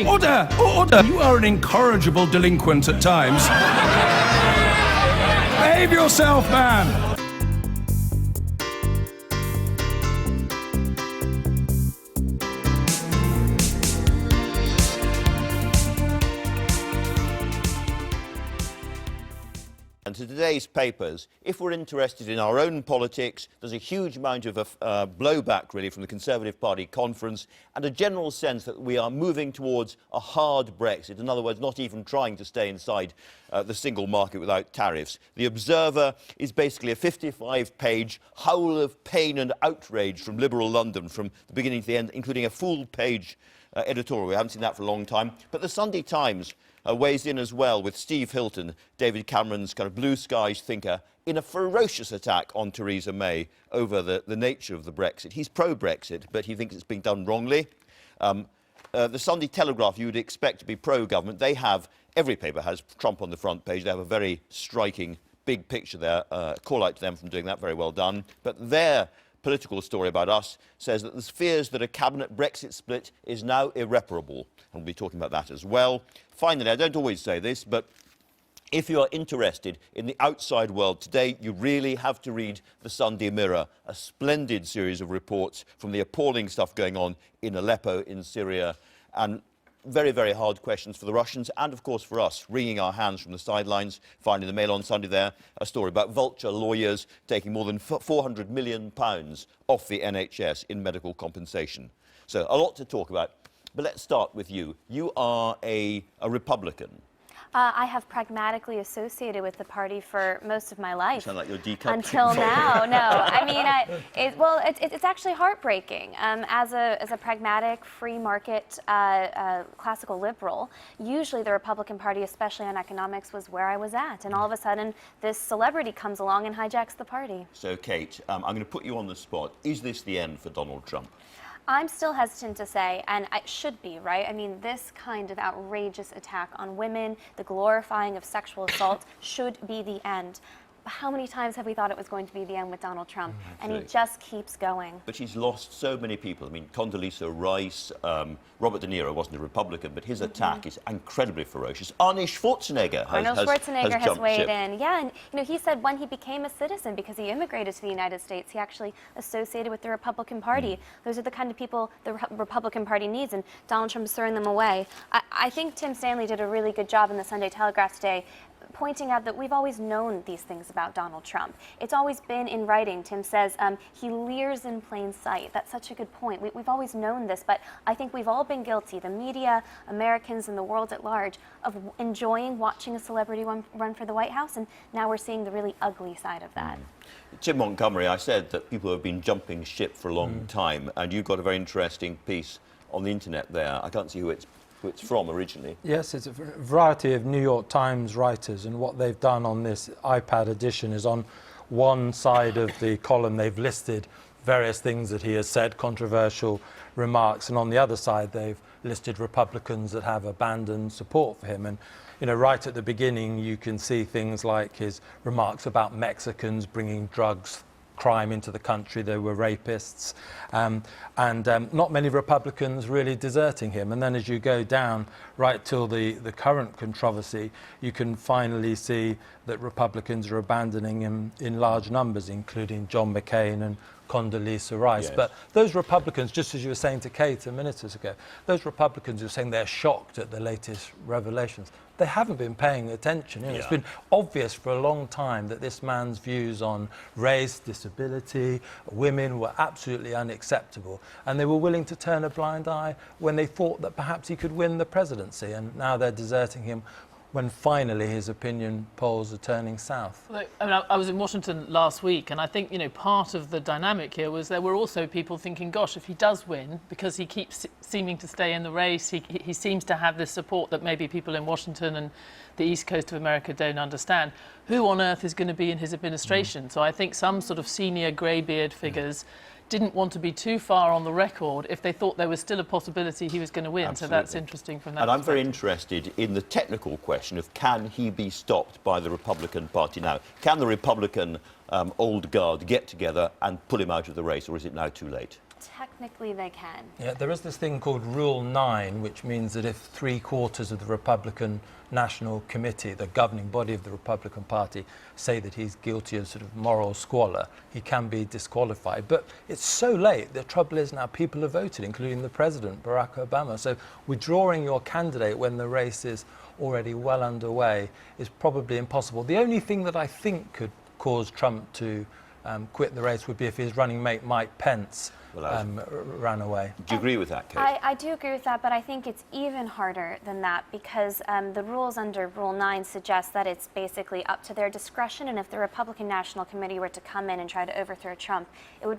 Order! Order! You are an incorrigible delinquent at times. Behave yourself, man! And to today's papers, if we're interested in our own politics, there's a huge amount of blowback, really, from the Conservative Party conference and a general sense that we are moving towards a hard Brexit. In other words, not even trying to stay inside the single market without tariffs. The Observer is basically a 55-page howl of pain and outrage from liberal London from the beginning to the end, including a full-page editorial. We haven't seen that for a long time. But the Sunday Times weighs in as well with Steve Hilton, David Cameron's kind of blue skies thinker, in a ferocious attack on Theresa May over the nature of the Brexit. He's pro-Brexit, but he thinks it's being done wrongly. The Sunday Telegraph, you would expect to be pro-government. They have, every paper has Trump on the front page. They have a very striking big picture there. Call out to them from doing that, very well done. But their political story about us says that there's fears that a cabinet Brexit split is now irreparable. And we'll be talking about that as well. Finally, I don't always say this, but if you are interested in the outside world today, you really have to read the Sunday Mirror, a splendid series of reports from the appalling stuff going on in Aleppo, in Syria, and very, very hard questions for the Russians and, of course, for us, wringing our hands from the sidelines. Finding the Mail on Sunday there, a story about vulture lawyers taking more than £400 million off the NHS in medical compensation. So a lot to talk about. But let's start with you. You are a Republican. I have pragmatically associated with the party for most of my life. You sound like you're decoupling. Until now, no. I mean, it's actually heartbreaking. As a pragmatic, free market, classical liberal, usually the Republican Party, especially on economics, was where I was at. And all of a sudden, this celebrity comes along and hijacks the party. So, Kate, I'm going to put you on the spot. Is this the end for Donald Trump? I'm still hesitant to say, and it should be, right? I mean, this kind of outrageous attack on women, the glorifying of sexual assault should be the end. How many times have we thought it was going to be the end with Donald Trump? And he just keeps going. But he's lost so many people. I mean, Condoleezza Rice, Robert De Niro wasn't a Republican, but his attack is incredibly ferocious. Arnold Schwarzenegger has weighed in. Yeah, and you know, he said when he became a citizen, because he immigrated to the United States, he actually associated with the Republican Party. Those are the kind of people the Republican Party needs, and Donald Trump is throwing them away. I think Tim Stanley did a really good job in the Sunday Telegraph today, pointing out that we've always known these things about Donald Trump. It's always been in writing. Tim says he leers in plain sight. That's such a good point. We've always known this, but I think we've all been guilty, the media, Americans, and the world at large, of enjoying watching a celebrity run for the White House, and now we're seeing the really ugly side of that. Jim Montgomery, I said that people have been jumping ship for a long time, and you've got a very interesting piece on the internet there. I can't see who it's from originally. Yes, it's a variety of New York Times writers, and what they've done on this iPad edition is on one side of the column they've listed various things that he has said, controversial remarks, and on the other side they've listed Republicans that have abandoned support for him. And you know, right at the beginning you can see things like his remarks about Mexicans bringing drugs, crime into the country. They were rapists, and not many Republicans really deserting him. And then as you go down right till the current controversy, you can finally see that Republicans are abandoning him in large numbers, including John McCain and Condoleezza Rice. Yes. But those Republicans, just as you were saying to Kate a minute ago, those Republicans who are saying they're shocked at the latest revelations, they haven't been paying attention. You know, It's been obvious for a long time that this man's views on race, disability, women were absolutely unacceptable, and they were willing to turn a blind eye when they thought that perhaps he could win the presidency, and now they're deserting him when finally his opinion polls are turning south. I mean, I was in Washington last week, and I think, you know, part of the dynamic here was there were also people thinking, gosh, if he does win, because he keeps seeming to stay in the race, he seems to have this support that maybe people in Washington and the East Coast of America don't understand, who on earth is going to be in his administration? So I think some sort of senior greybeard figures didn't want to be too far on the record if they thought there was still a possibility he was going to win. Absolutely. So that's interesting from that And I'm very perspective. interested in the technical question of can he be stopped by the Republican Party now? Can the Republican old guard get together and pull him out of the race, or is it now too late? Technically, they can. Yeah, there is this thing called Rule 9, which means that if 3/4 of the Republican National Committee, the governing body of the Republican Party, say that he's guilty of sort of moral squalor, he can be disqualified. But it's so late. The trouble is now people have voted, including the president, Barack Obama. So withdrawing your candidate when the race is already well underway is probably impossible. The only thing that I think could cause Trump to quit the race would be if his running mate Mike Pence ran away. Do you agree with that, Kate? I do agree with that, but I think it's even harder than that because the rules under Rule 9 suggest that it's basically up to their discretion, and if the Republican National Committee were to come in and try to overthrow Trump, it would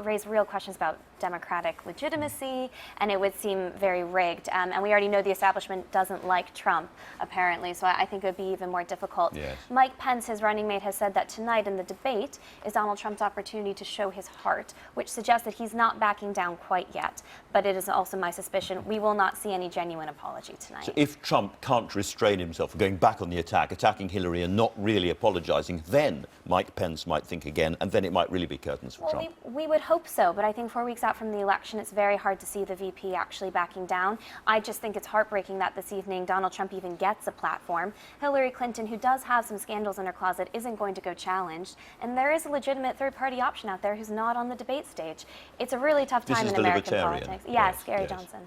raise real questions about democratic legitimacy, and it would seem very rigged. And we already know the establishment doesn't like Trump, apparently, so I think it would be even more difficult. Yes. Mike Pence, his running mate, has said that tonight in the debate is Donald Trump's opportunity to show his heart, which suggests that he's not backing down quite yet. But it is also my suspicion we will not see any genuine apology tonight. So if Trump can't restrain himself from going back on the attack, attacking Hillary and not really apologising, then Mike Pence might think again, and then it might really be curtains for Trump. We would hope so, but I think 4 weeks out from the election, it's very hard to see the VP actually backing down. I just think it's heartbreaking that this evening Donald Trump even gets a platform. Hillary Clinton, who does have some scandals in her closet, isn't going to go challenged. And there is a legitimate third-party option out there who's not on the debate stage. It's a really tough time in American politics. Yes, Gary Johnson.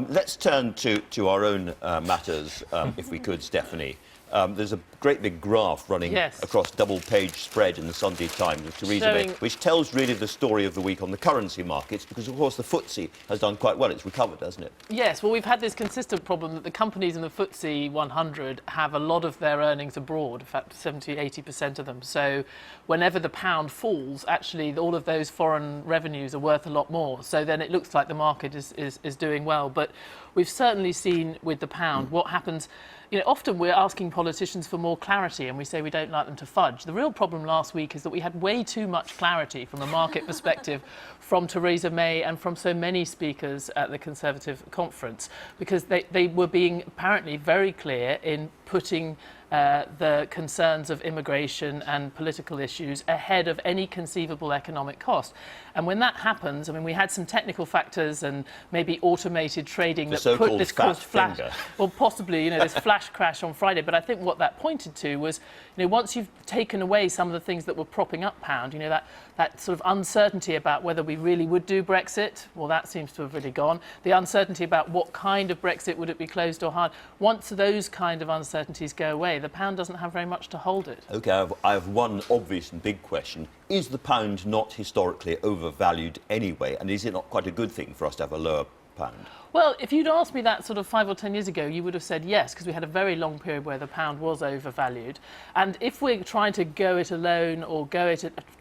Let's turn to our own matters, if we could, Stephanie. There's a great big graph running across double-page spread in the Sunday Times with Theresa May, which tells really the story of the week on the currency markets, because, of course, the FTSE has done quite well. It's recovered, hasn't it? Yes, well, we've had this consistent problem that the companies in the FTSE 100 have a lot of their earnings abroad, in fact, 70–80% of them. So whenever the pound falls, actually, all of those foreign revenues are worth a lot more. So then it looks like the market is doing well. But we've certainly seen with the pound what happens. You know, often we're asking politicians for more clarity and we say we don't like them to fudge. The real problem last week is that we had way too much clarity from a market perspective from Theresa May and from so many speakers at the Conservative conference, because they were being apparently very clear in putting the concerns of immigration and political issues ahead of any conceivable economic cost. And when that happens, I mean, we had some technical factors and maybe automated trading that put this flash, well, possibly, you know, this flash crash on Friday. But I think what that pointed to was, you know, once you've taken away some of the things that were propping up pound, you know, that sort of uncertainty about whether we really would do Brexit, well, that seems to have really gone. The uncertainty about what kind of Brexit, would it be closed or hard? Once those kind of uncertainties go away, the pound doesn't have very much to hold it. OK, I have one obvious and big question. Is the pound not historically overvalued anyway? And is it not quite a good thing for us to have a lower pound? Well, if you'd asked me that sort of 5 or 10 years ago, you would have said yes, because we had a very long period where the pound was overvalued. And if we're trying to go it alone or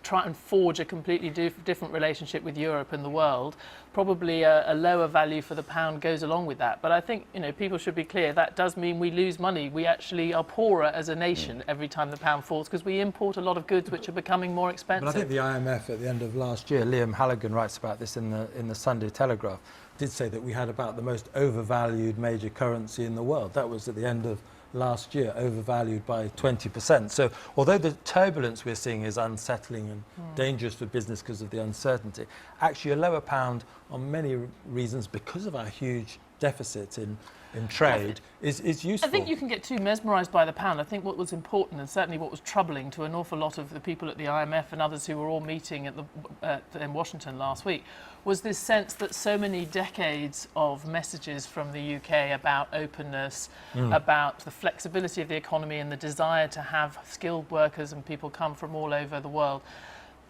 try and forge a completely different relationship with Europe and the world, probably a lower value for the pound goes along with that. But I think, you know, people should be clear that does mean we lose money. We actually are poorer as a nation every time the pound falls because we import a lot of goods which are becoming more expensive. But I think the IMF at the end of last year, Liam Halligan writes about this in the Sunday Telegraph, did say that we had about the most overvalued major currency in the world. That was at the end of last year, overvalued by 20%. So although the turbulence we're seeing is unsettling and dangerous for business because of the uncertainty, actually a lower pound on many reasons because of our huge deficit in trade is useful. I think you can get too mesmerised by the pound. I think what was important and certainly what was troubling to an awful lot of the people at the IMF and others who were all meeting in Washington last week was this sense that so many decades of messages from the UK about openness, about the flexibility of the economy and the desire to have skilled workers and people come from all over the world,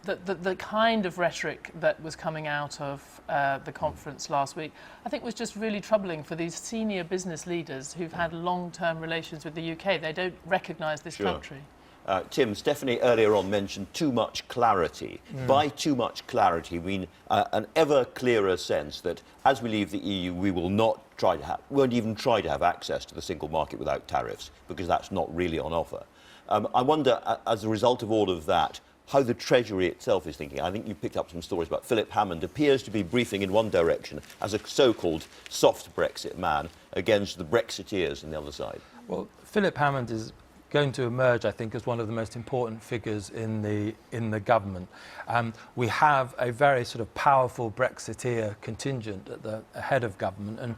the kind of rhetoric that was coming out of the conference last week, I think was just really troubling for these senior business leaders who've had long-term relations with the UK. They don't recognise this country. Tim, Stephanie earlier on mentioned too much clarity. By too much clarity, we mean an ever clearer sense that as we leave the EU, we will not won't even try to have access to the single market without tariffs, because that's not really on offer. I wonder, as a result of all of that, how the Treasury itself is thinking. I think you picked up some stories about Philip Hammond appears to be briefing in one direction as a so-called soft Brexit man against the Brexiteers on the other side. Well, Philip Hammond is going to emerge, I think, as one of the most important figures in the government. We have a very sort of powerful Brexiteer contingent at the head of government, and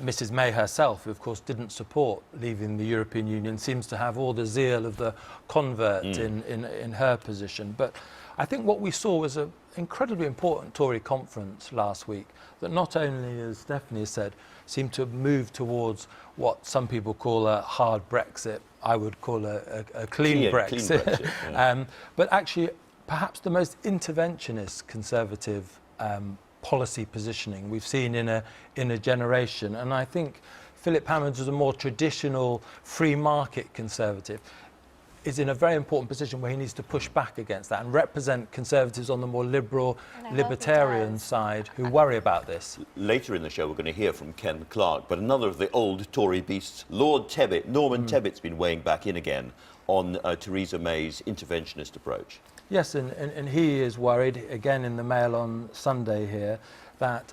Mrs May herself, who of course didn't support leaving the European Union, seems to have all the zeal of the convert in her position. But I think what we saw was an incredibly important Tory conference last week that not only, as Stephanie said, seemed to move towards what some people call a hard Brexit, I would call a clean Brexit, Clean Brexit, yeah. But actually perhaps the most interventionist Conservative policy positioning we've seen in a generation. And I think Philip Hammond, as a more traditional free market Conservative, is in a very important position where he needs to push back against that and represent Conservatives on the more liberal, libertarian side who worry about this. Later in the show, we're going to hear from Ken Clarke, but another of the old Tory beasts, Lord Tebbit, Norman Tebbett's been weighing back in again on Theresa May's interventionist approach. Yes, and he is worried, again in the Mail on Sunday here, that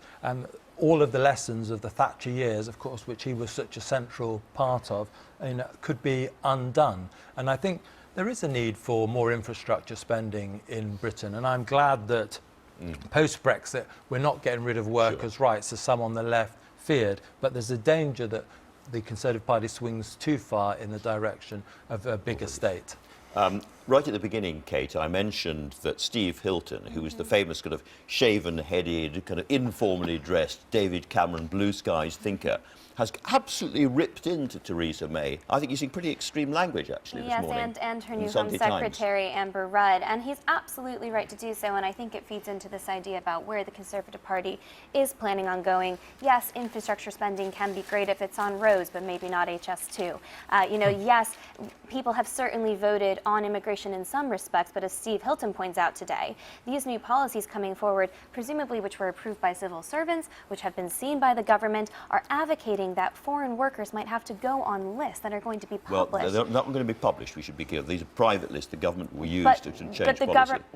all of the lessons of the Thatcher years, of course, which he was such a central part of, could be undone. And I think there is a need for more infrastructure spending in Britain, and I'm glad that post-Brexit we're not getting rid of workers' rights, as some on the left feared, but there's a danger that the Conservative Party swings too far in the direction of a bigger state. Right at the beginning, Kate, I mentioned that Steve Hilton, who was the famous kind of shaven-headed, kind of informally dressed David Cameron blue skies thinker, has absolutely ripped into Theresa May. I think he's in pretty extreme language, actually, this morning. Yes, and her new Home Sunday Times. Secretary, Amber Rudd. And he's absolutely right to do so, and I think it feeds into this idea about where the Conservative Party is planning on going. Yes, infrastructure spending can be great if it's on roads, but maybe not HS2. Yes, people have certainly voted on immigration in some respects, but as Steve Hilton points out today, these new policies coming forward, presumably which were approved by civil servants, which have been seen by the government, are advocating that foreign workers might have to go on lists that are going to be published. Well, they're not going to be published, we should be clear. These are private lists the government will use to change policy.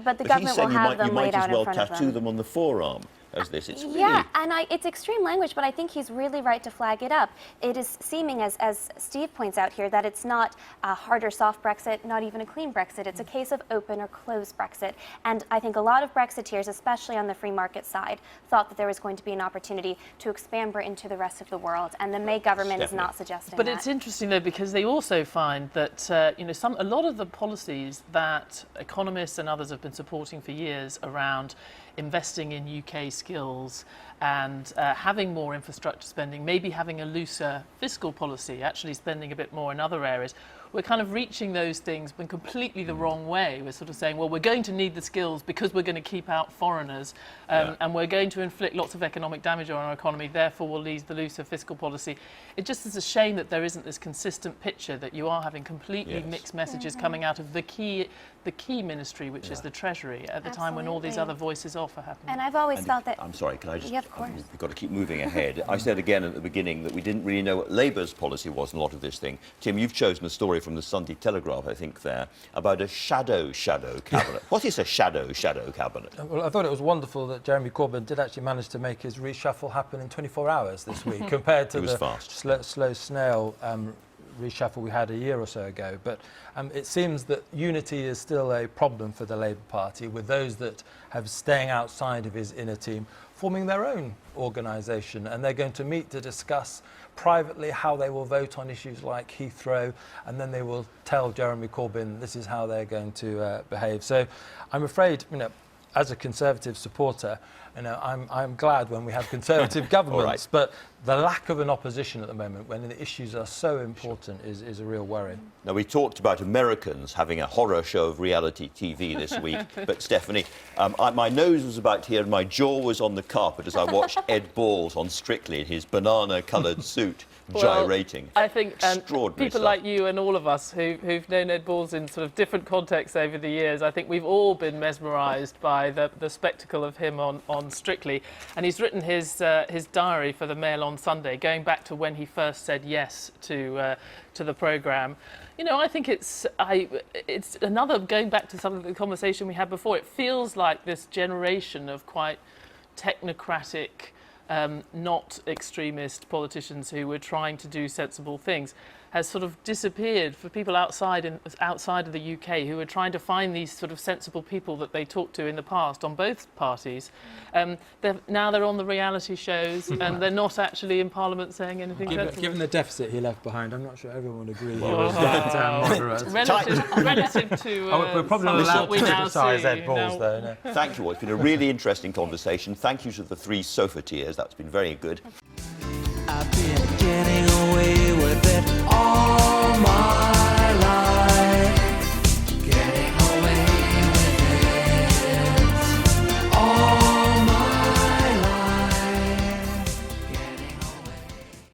But the government will have them laid out in front of them. You might as well tattoo them on the forearm as this. It's really... Yeah, and it's extreme language, but I think he's really right to flag it up. It is seeming, as Steve points out here, that it's not a hard or soft Brexit, not even a clean Brexit. It's a case of open or closed Brexit. And I think a lot of Brexiteers, especially on the free market side, thought that there was going to be an opportunity to expand Britain to the rest of the world. And the May government is not suggesting But that. it's interesting, though, because they also find that a lot of the policies that economists and others have been supporting for years around investing in UK skills and having more infrastructure spending, maybe having a looser fiscal policy, actually spending a bit more in other areas. We're kind of reaching those things in completely the wrong way. We're sort of saying, well, we're going to need the skills because we're going to keep out foreigners and we're going to inflict lots of economic damage on our economy, therefore we'll leave the looser fiscal policy. It just is a shame that there isn't this consistent picture, that you are having completely mixed messages coming out of the key ministry, which is the Treasury, at the time when all these other voices off are happening. And I've always felt that... I'm sorry, can I just... Yeah, of course. We've got to keep moving ahead. I said again at the beginning that we didn't really know what Labour's policy was in a lot of this thing. Tim, you've chosen a story from the Sunday Telegraph, I think, there, about a shadow cabinet. What is a shadow cabinet? Well, I thought it was wonderful that Jeremy Corbyn did actually manage to make his reshuffle happen in 24 hours this week, compared to the slow snail reshuffle we had a year or so ago. But it seems that unity is still a problem for the Labour Party, with those that have staying outside of his inner team forming their own organisation, and they're going to meet to discuss privately how they will vote on issues like Heathrow, and then they will tell Jeremy Corbyn this is how they're going to behave. So I'm afraid, as a Conservative supporter, I'm glad when we have Conservative governments, but the lack of an opposition at the moment, when the issues are so important, is a real worry. Now, we talked about Americans having a horror show of reality TV this week, but Stephanie, my nose was about here and my jaw was on the carpet as I watched Ed Balls on Strictly in his banana-coloured suit. Gyrating. I think people like you and all of us who've known Ed Balls in sort of different contexts over the years, I think we've all been mesmerised by the spectacle of him on Strictly. And he's written his diary for the Mail on Sunday, going back to when he first said yes to the programme. I think it's another, going back to some of the conversation we had before, it feels like this generation of quite technocratic not extremist politicians who were trying to do sensible things, has sort of disappeared for people outside of the UK who are trying to find these sort of sensible people that they talked to in the past on both parties. Now they're on the reality shows and they're not actually in Parliament saying anything sensible. Given the deficit he left behind, I'm not sure everyone would agree he was that moderate. Relative to we're probably not allowed to criticise Ed Balls, though. No. Thank you all. It's been a really interesting conversation. Thank you to the three sofa-teers. That's been very good.